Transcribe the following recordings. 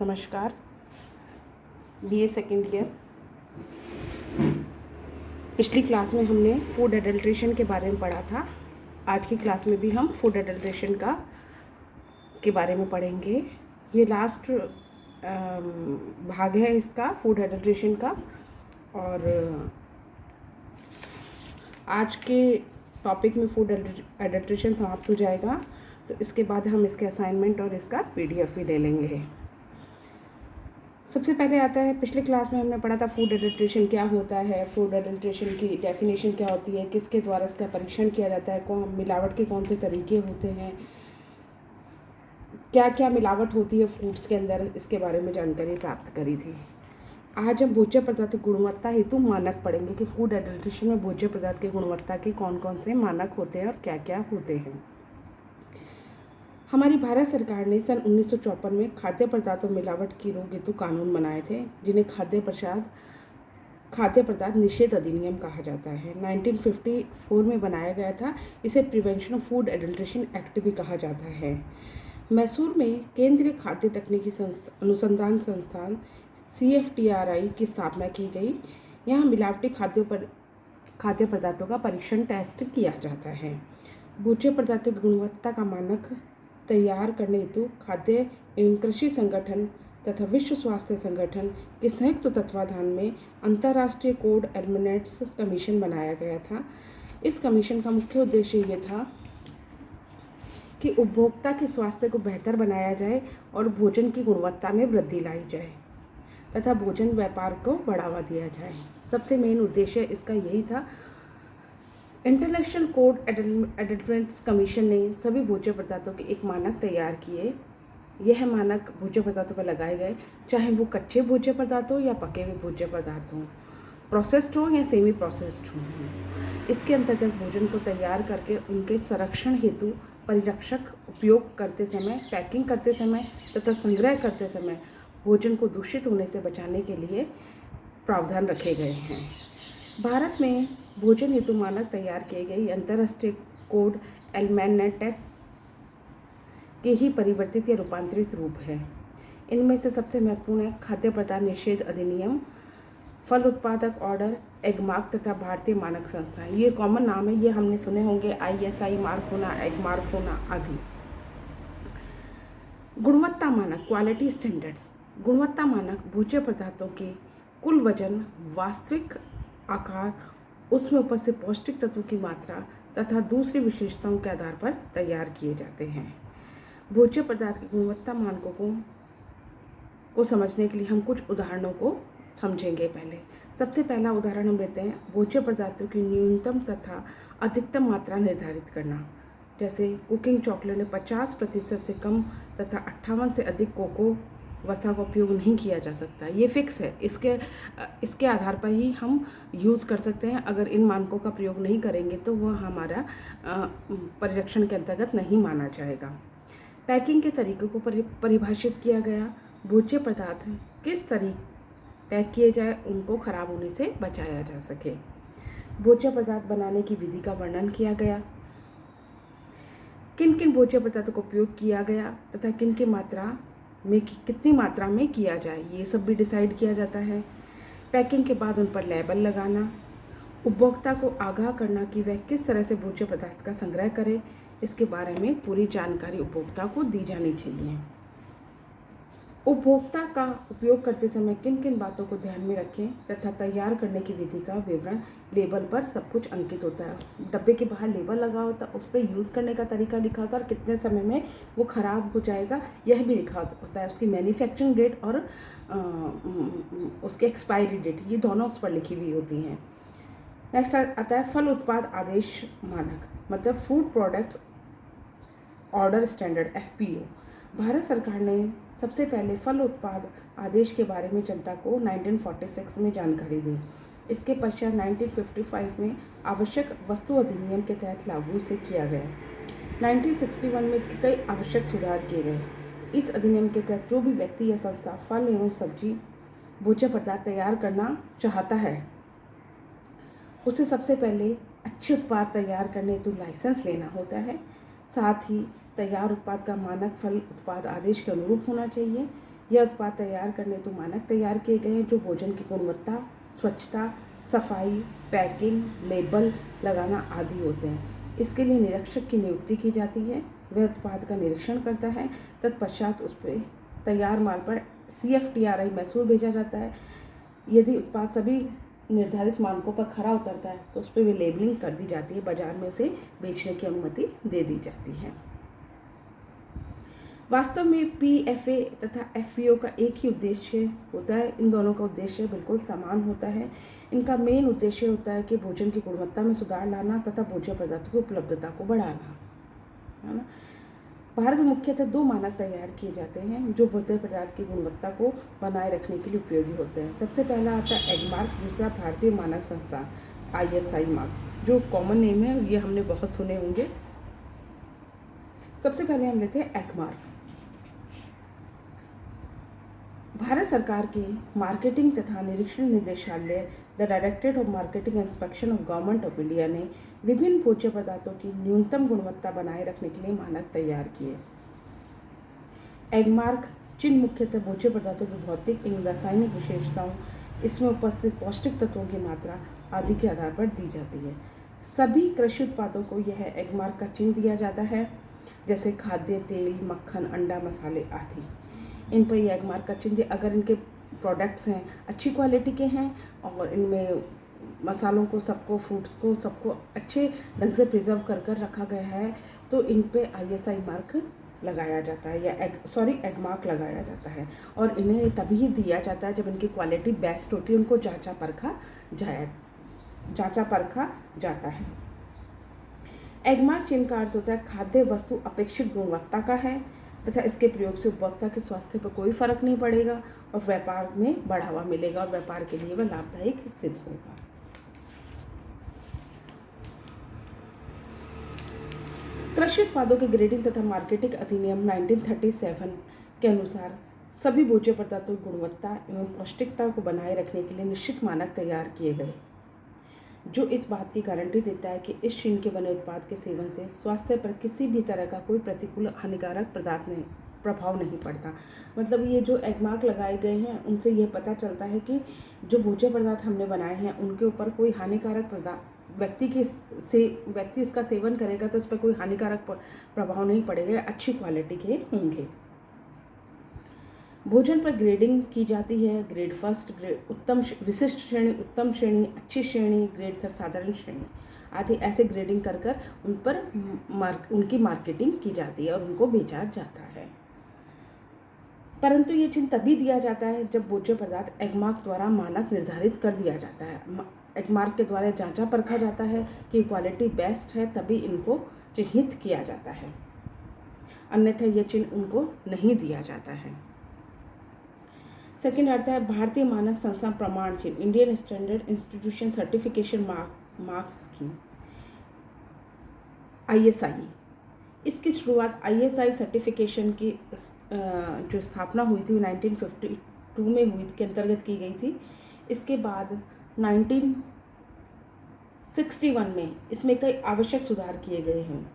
नमस्कार। BA second year. पिछली class में हमने फूड एडल्ट्रेशन के बारे में पढ़ा था। आज की क्लास में भी हम फूड एडल्ट्रेशन के बारे में पढ़ेंगे। ये लास्ट भाग है इसका, फूड एडल्ट्रेशन का। और आज के टॉपिक में फूड एडल्ट्रेशन समाप्त हो जाएगा, तो इसके बाद हम इसके असाइनमेंट और इसका पीडीएफ भी ले लेंगे। सबसे पहले आता है, पिछले क्लास में हमने पढ़ा था फूड एडल्ट्रेशन क्या होता है, फूड एडल्ट्रेशन की डेफिनेशन क्या होती है, किसके द्वारा इसका परीक्षण किया जाता है, कौन मिलावट के कौन से तरीके होते हैं, क्या क्या मिलावट होती है फूड्स के अंदर, इसके बारे में जानकारी प्राप्त करी थी। आज हम भोज्य पदार्थ की गुणवत्ता हेतु मानक पढ़ेंगे कि फूड एडल्ट्रेशन में भोज्य पदार्थ की गुणवत्ता के कौन कौन से मानक होते हैं और क्या क्या होते हैं। हमारी भारत सरकार ने सन 1954 में खाद्य पदार्थों मिलावट की रोक हेतु कानून बनाए थे, जिन्हें खाद्य पदार्थ निषेध अधिनियम कहा जाता है। 1954 में बनाया गया था। इसे prevention of food adulteration act भी कहा जाता है। मैसूर में केंद्रीय खाद्य तकनीकी अनुसंधान संस्थान CFTRI की स्थापना की गई। यहाँ मिलावटी खाद्य पदार्थों का परीक्षण टेस्ट किया जाता है। भोज्य पदार्थों की गुणवत्ता का मानक तैयार करने हेतु खाद्य एवं कृषि संगठन तथा विश्व स्वास्थ्य संगठन के संयुक्त तत्वाधान में अंतर्राष्ट्रीय कोड एलिमेंट्स कमीशन बनाया गया था। इस कमीशन का मुख्य उद्देश्य ये था कि उपभोक्ता के स्वास्थ्य को बेहतर बनाया जाए और भोजन की गुणवत्ता में वृद्धि लाई जाए तथा भोजन व्यापार को बढ़ावा दिया जाए। सबसे मेन उद्देश्य इसका यही था। इंटरनेशनल कोड एडल्ट्रेंट्स कमीशन ने सभी भोज्य पदार्थों के एक मानक तैयार किए। यह मानक भोज्य पदार्थों पर लगाए गए, चाहे वो कच्चे भोज्य पदार्थ हो या पके हुए भोज्य पदार्थ हों, प्रोसेस्ड हो या सेमी प्रोसेस्ड हो। इसके अंतर्गत भोजन को तैयार करके उनके संरक्षण हेतु परिरक्षक उपयोग करते समय, पैकिंग करते समय तथा संग्रह करते समय भोजन को दूषित होने से बचाने के लिए प्रावधान रखे गए हैं। भारत में भोजन हेतु मानक तैयार किए गए अंतर्राष्ट्रीय कोड एलिमेंट्स के ही परिवर्तित या रूपांतरित रूप है। इनमें से सबसे महत्वपूर्ण है खाद्य पदार्थ निषेध अधिनियम, फल उत्पादक ऑर्डर, एगमार्क तथा भारतीय मानक संस्था। ये कॉमन नाम है, ये हमने सुने होंगे, ISI मार्क होना, एगमार्क होना आदि। गुणवत्ता मानक, क्वालिटी स्टैंडर्ड्स। गुणवत्ता मानक भोज्य पदार्थों के कुल वजन, वास्तविक आकार, उसमें उपस्थित पौष्टिक तत्वों की मात्रा तथा दूसरी विशेषताओं के आधार पर तैयार किए जाते हैं। भोज्य पदार्थ की गुणवत्ता मानकों को समझने के लिए हम कुछ उदाहरणों को समझेंगे। पहले सबसे पहला उदाहरण हम लेते हैं, भोज्य पदार्थों की न्यूनतम तथा अधिकतम मात्रा निर्धारित करना। जैसे कुकिंग चॉकलेट में 50% से कम तथा 58 से अधिक कोको वसा का उपयोग नहीं किया जा सकता। ये फिक्स है, इसके आधार पर ही हम यूज़ कर सकते हैं। अगर इन मानकों का प्रयोग नहीं करेंगे तो वह हमारा परिरक्षण के अंतर्गत नहीं माना जाएगा। पैकिंग के तरीकों को परिभाषित किया गया। भोज्य पदार्थ किस तरीके पैक किए जाए उनको खराब होने से बचाया जा सके। भोज्य पदार्थ बनाने की विधि का वर्णन किया गया। किन किन भोज्य पदार्थों का उपयोग किया गया तथा कितनी मात्रा में किया जाए, ये सब भी डिसाइड किया जाता है। पैकिंग के बाद उन पर लेबल लगाना, उपभोक्ता को आगाह करना कि वह किस तरह से भोज्य पदार्थ का संग्रह करे, इसके बारे में पूरी जानकारी उपभोक्ता को दी जानी चाहिए। उपभोक्ता का उपयोग करते समय किन किन बातों को ध्यान में रखें तथा तैयार करने की विधि का विवरण लेबल पर सब कुछ अंकित होता है। डब्बे के बाहर लेबल लगा होता है, उस पर यूज़ करने का तरीका लिखा होता है और कितने समय में वो ख़राब हो जाएगा यह भी लिखा होता है। उसकी मैन्युफैक्चरिंग डेट और उसके एक्सपायरी डेट, ये दोनों उस पर लिखी हुई होती हैं। नेक्स्ट आता है फल उत्पाद आदेश मानक, मतलब food products order standard, FPO। Bharat सरकार ने सबसे पहले फल उत्पाद आदेश के बारे में जनता को 1946 में जानकारी दी। इसके पश्चात 1955 में आवश्यक वस्तु अधिनियम के तहत लागू से किया गया। 1961 में इसके कई आवश्यक सुधार किए गए। इस अधिनियम के तहत जो भी व्यक्ति या संस्था फल एवं सब्जी भोज्य पदार्थ तैयार करना चाहता है, उसे सबसे पहले अच्छे उत्पाद तैयार करने हेतु लाइसेंस लेना होता है। साथ ही तैयार उत्पाद का मानक फल उत्पाद आदेश के अनुरूप होना चाहिए। यह उत्पाद तैयार करने हेतु मानक तैयार किए गए हैं जो भोजन की गुणवत्ता, स्वच्छता, सफाई, पैकिंग, लेबल लगाना आदि होते हैं। इसके लिए निरीक्षक की नियुक्ति की जाती है। वह उत्पाद का निरीक्षण करता है, तत्पश्चात उस पर तैयार माल पर CFTRI मैसूर भेजा जाता है। यदि उत्पाद सभी निर्धारित मानकों पर खरा उतरता है तो उस पर भी लेबलिंग कर दी जाती है, बाजार में उसे बेचने की अनुमति दे दी जाती है। वास्तव में PFA तथा FVO का एक ही उद्देश्य होता है। इन दोनों का उद्देश्य बिल्कुल समान होता है। इनका मेन उद्देश्य होता है कि भोजन की गुणवत्ता में सुधार लाना तथा भोज्य पदार्थों की उपलब्धता को बढ़ाना, है ना। भारत में मुख्यतः 2 मानक तैयार किए जाते हैं जो भोज्य पदार्थ की गुणवत्ता को बनाए रखने के लिए उपयोगी होते हैं। सबसे पहला आता है एगमार्क, दूसरा भारतीय मानक संस्थान ISI मार्क, जो कॉमन नेम है, ये हमने बहुत सुने होंगे। सबसे पहले हम लेते हैं एगमार्क। भारत सरकार के मार्केटिंग तथा निरीक्षण निदेशालय the directorate of marketing inspection of government of India ने विभिन्न भोज्य पदार्थों की न्यूनतम गुणवत्ता बनाए रखने के लिए मानक तैयार किए। एगमार्क चिन्ह मुख्यतः भोज्य पदार्थों की भौतिक एवं रासायनिक विशेषताओं, इसमें उपस्थित पौष्टिक तत्वों की मात्रा आदि के आधार पर दी जाती है। सभी कृषि उत्पादों को यह एगमार्क का चिन्ह दिया जाता है, जैसे खाद्य तेल, मक्खन, अंडा, मसाले आदि। इन पर यह एगमार्क का चिन्ह, अगर इनके प्रोडक्ट्स हैं अच्छी क्वालिटी के हैं और इनमें मसालों को, सबको, फ्रूट्स को, सबको अच्छे ढंग से प्रिजर्व कर कर रखा गया है, तो इन पे ISI मार्क लगाया जाता है, या एगमार्क लगाया जाता है। और इन्हें तभी दिया जाता है जब इनकी क्वालिटी बेस्ट होती है, उनको जांचा परखा जाता है। एगमार्क चिन्ह का अर्थ होता है खाद्य वस्तु अपेक्षित गुणवत्ता का है तथा इसके प्रयोग से उपभोक्ता के स्वास्थ्य पर कोई फर्क नहीं पड़ेगा और व्यापार में बढ़ावा मिलेगा और व्यापार के लिए वह लाभदायक सिद्ध होगा। कृषि उत्पादों के ग्रेडिंग तथा मार्केटिंग अधिनियम 1937 के अनुसार सभी भोज्य पदार्थों की गुणवत्ता एवं पौष्टिकता को बनाए रखने के लिए निश्चित मानक तैयार किए गए, जो इस बात की गारंटी देता है कि इस चिन्ह के बने उत्पाद के सेवन से स्वास्थ्य पर किसी भी तरह का कोई प्रतिकूल हानिकारक प्रभाव नहीं पड़ता। मतलब ये जो एगमार्क लगाए गए हैं उनसे ये पता चलता है कि जो भोज्य पदार्थ हमने बनाए हैं उनके ऊपर कोई हानिकारक व्यक्ति इसका सेवन करेगा तो उस पर कोई हानिकारक प्रभाव नहीं पड़ेगा, अच्छी क्वालिटी के होंगे। भोजन पर ग्रेडिंग की जाती है। ग्रेड फर्स्ट, ग्रेड उत्तम, विशिष्ट श्रेणी, उत्तम श्रेणी, अच्छी श्रेणी, ग्रेड थर्ड, साधारण श्रेणी आदि ऐसे ग्रेडिंग कर कर उन पर उनकी मार्केटिंग की जाती है और उनको बेचा जाता है। परंतु ये चिन्ह तभी दिया जाता है जब भोज्य पदार्थ एगमार्क द्वारा मानक निर्धारित कर दिया जाता है। एगमार्क के द्वारा जांचा परखा जाता है कि क्वालिटी बेस्ट है, तभी इनको चिन्हित किया जाता है, अन्यथा यह चिन्ह उनको नहीं दिया जाता है। सेकेंड आता है भारतीय मानक संस्थान प्रमाण चिन्ह, Indian standard institution certification marks scheme, ISI। इसकी शुरुआत ISI सर्टिफिकेशन की जो स्थापना हुई थी 1952 में हुई, के अंतर्गत की गई थी। इसके बाद 1961 में इसमें कई आवश्यक सुधार किए गए हैं।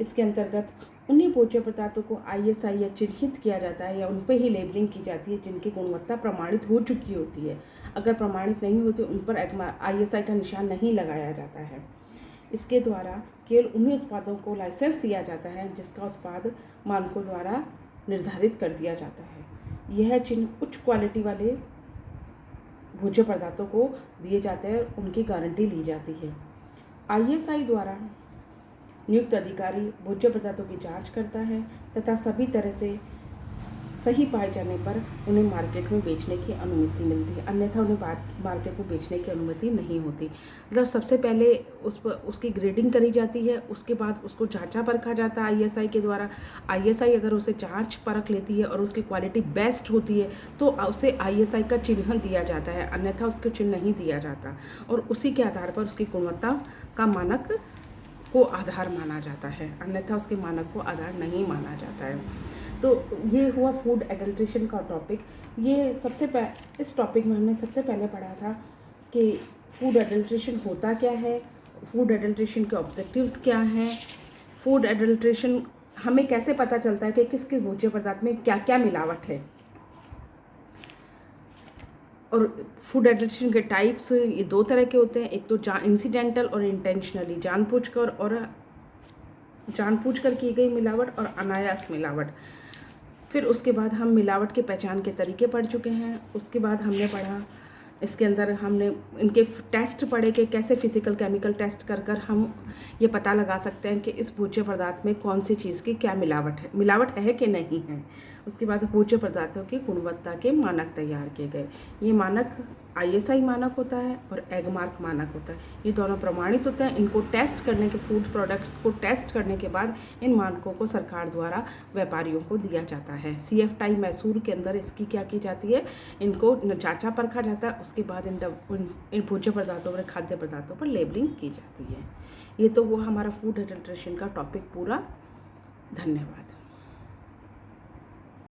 इसके अंतर्गत उन्हीं भोज्य पदार्थों को ISI या चिन्हित किया जाता है या उन पर ही लेबलिंग की जाती है जिनकी गुणवत्ता प्रमाणित हो चुकी होती है। अगर प्रमाणित नहीं होती उन पर ISI का निशान नहीं लगाया जाता है। इसके द्वारा केवल उन्हीं उत्पादों को लाइसेंस दिया जाता है जिसका उत्पाद मानकों द्वारा निर्धारित कर दिया जाता है। यह चिन्ह उच्च क्वालिटी वाले भोज्य पदार्थों को दिए जाते हैं और उनकी गारंटी ली जाती है। ISI द्वारा नियुक्त अधिकारी भोज्य पदार्थों की जांच करता है तथा सभी तरह से सही पाए जाने पर उन्हें मार्केट में बेचने की अनुमति मिलती है, अन्यथा उन्हें मार्केट में बेचने की अनुमति नहीं होती। मतलब सबसे पहले उसकी ग्रेडिंग करी जाती है, उसके बाद उसको जांचा परखा जाता है ISI के द्वारा। ISI अगर उसे जांच परख लेती है और उसकी क्वालिटी बेस्ट होती है तो उसे ISI का चिन्ह दिया जाता है, अन्यथा उसको चिन्ह नहीं दिया जाता और उसी के आधार पर उसकी गुणवत्ता का मानक को आधार माना जाता है, अन्यथा उसके मानक को आधार नहीं माना जाता है। तो ये हुआ फूड एडल्ट्रेशन का टॉपिक। ये इस टॉपिक में हमने सबसे पहले पढ़ा था कि फूड एडल्ट्रेशन होता क्या है, फूड एडल्ट्रेशन के ऑब्जेक्टिव्स क्या हैं, फूड एडल्ट्रेशन हमें कैसे पता चलता है कि किस किस भोज्य पदार्थ में क्या क्या मिलावट है, और फूड एडल्ट्रेशन के टाइप्स ये दो तरह के होते हैं, एक तो इंसिडेंटल और इंटेंशनली, जानबूझकर की गई मिलावट और अनायास मिलावट। फिर उसके बाद हम मिलावट के पहचान के तरीके पढ़ चुके हैं। उसके बाद हमने पढ़ा, इसके अंदर हमने इनके टेस्ट पढ़े कि कैसे फिजिकल केमिकल टेस्ट कर हम ये पता लगा सकते हैं कि इस भोज्य पदार्थ में कौन सी चीज़ की क्या मिलावट है कि नहीं है। उसके बाद भोज्य पदार्थों की गुणवत्ता के मानक तैयार किए गए। ये मानक ISI मानक होता है और एगमार्क मानक होता है। ये दोनों प्रमाणित होते हैं। इनको टेस्ट करने के, फूड प्रोडक्ट्स को टेस्ट करने के बाद इन मानकों को सरकार द्वारा व्यापारियों को दिया जाता है। CFTI मैसूर के अंदर इसकी क्या की जाती है, इनको जांचा परखा जाता है। उसके बाद इन भोज्य पदार्थों पर, खाद्य पदार्थों पर लेबलिंग की जाती है। ये तो वो हमारा फूड एडल्ट्रेशन का टॉपिक पूरा। धन्यवाद।